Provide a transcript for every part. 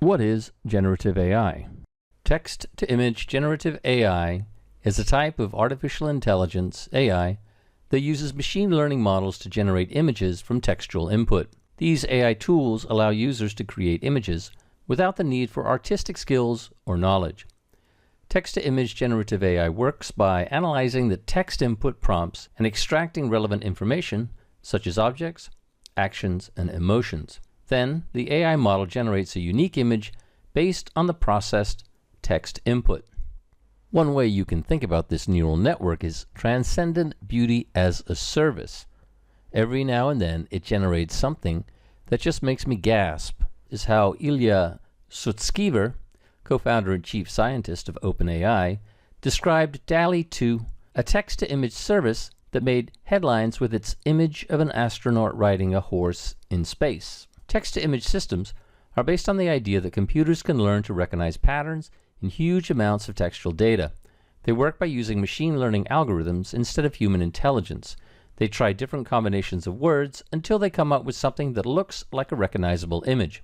What is generative AI? Text-to-image generative AI is a type of artificial intelligence, AI, that uses machine learning models to generate images from textual input. These AI tools allow users to create images without the need for artistic skills or knowledge. Text-to-image generative AI works by analyzing the text input prompts and extracting relevant information such as objects, actions, and emotions. Then, the AI model generates a unique image based on the processed text input. One way you can think about this neural network is transcendent beauty as a service. Every now and then, it generates something that just makes me gasp, is how Ilya Sutskever, co-founder and chief scientist of OpenAI, described DALL-E 2, a text-to-image service that made headlines with its image of an astronaut riding a horse in space. Text-to-image systems are based on the idea that computers can learn to recognize patterns in huge amounts of textual data. They work by using machine learning algorithms instead of human intelligence. They try different combinations of words until they come up with something that looks like a recognizable image.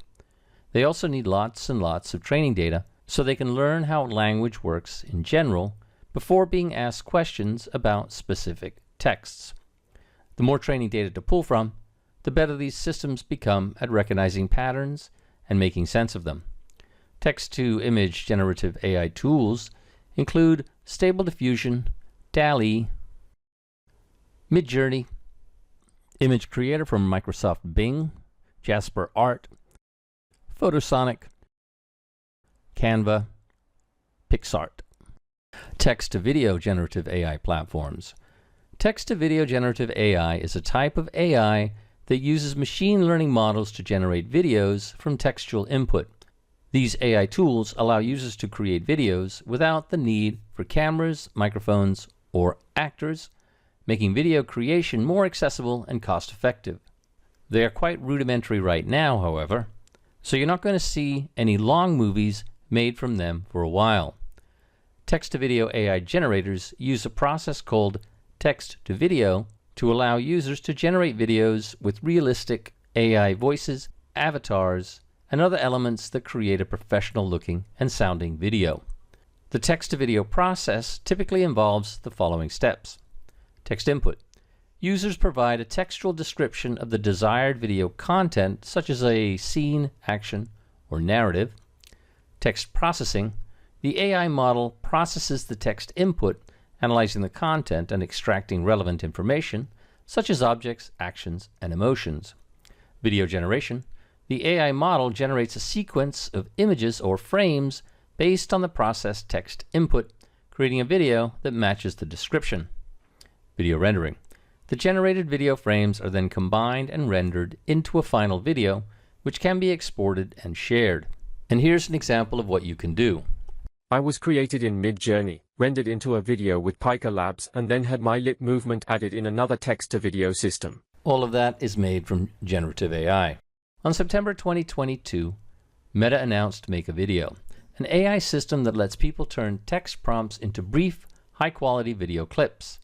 They also need lots and lots of training data so they can learn how language works in general before being asked questions about specific texts. The more training data to pull from, the better these systems become at recognizing patterns and making sense of them. Text-to-image generative AI tools include Stable Diffusion, DALL-E, Midjourney, Image Creator from Microsoft Bing, Jasper Art, Photosonic, Canva, PixArt. Text-to-video generative AI platforms. Text-to-video generative AI is a type of AI that uses machine learning models to generate videos from textual input. These AI tools allow users to create videos without the need for cameras, microphones, or actors, making video creation more accessible and cost-effective. They are quite rudimentary right now, however, so you're not going to see any long movies made from them for a while. Text-to-video AI generators use a process called text-to-video to allow users to generate videos with realistic AI voices, avatars, and other elements that create a professional-looking and sounding video. The text-to-video process typically involves the following steps. Text input. Users provide a textual description of the desired video content, such as a scene, action, or narrative. Text processing. The AI model processes the text input, analyzing the content and extracting relevant information, such as objects, actions, and emotions. Video generation. The AI model generates a sequence of images or frames based on the processed text input, creating a video that matches the description. Video rendering. The generated video frames are then combined and rendered into a final video, which can be exported and shared. And here's an example of what you can do. I was created in Midjourney, rendered into a video with Pika Labs, and then had my lip movement added in another text-to-video system. All of that is made from generative AI. On September 2022, Meta announced Make a Video, an AI system that lets people turn text prompts into brief, high-quality video clips.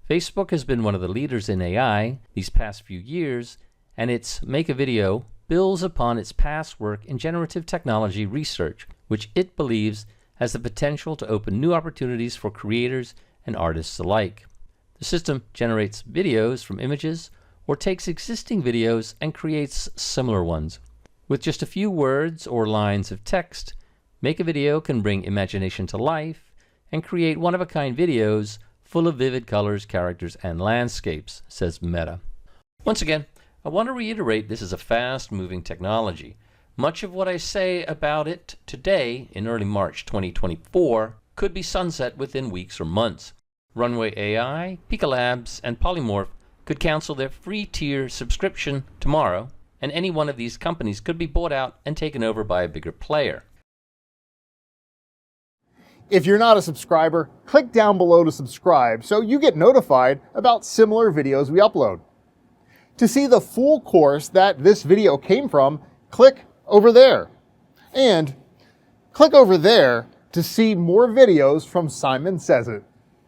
Facebook has been one of the leaders in AI these past few years, and its Make a Video builds upon its past work in generative technology research, which it believes has the potential to open new opportunities for creators and artists alike. The system generates videos from images or takes existing videos and creates similar ones. With just a few words or lines of text, Make a Video can bring imagination to life and create one-of-a-kind videos full of vivid colors, characters, and landscapes, says Meta. Once again, I want to reiterate this is a fast-moving technology. Much of what I say about it today, in early March 2024, could be sunset within weeks or months. Runway AI, Pika Labs, and Polymorph could cancel their free tier subscription tomorrow, and any one of these companies could be bought out and taken over by a bigger player. If you're not a subscriber, click down below to subscribe so you get notified about similar videos we upload. To see the full course that this video came from, click over there. And click over there to see more videos from Simon Says It.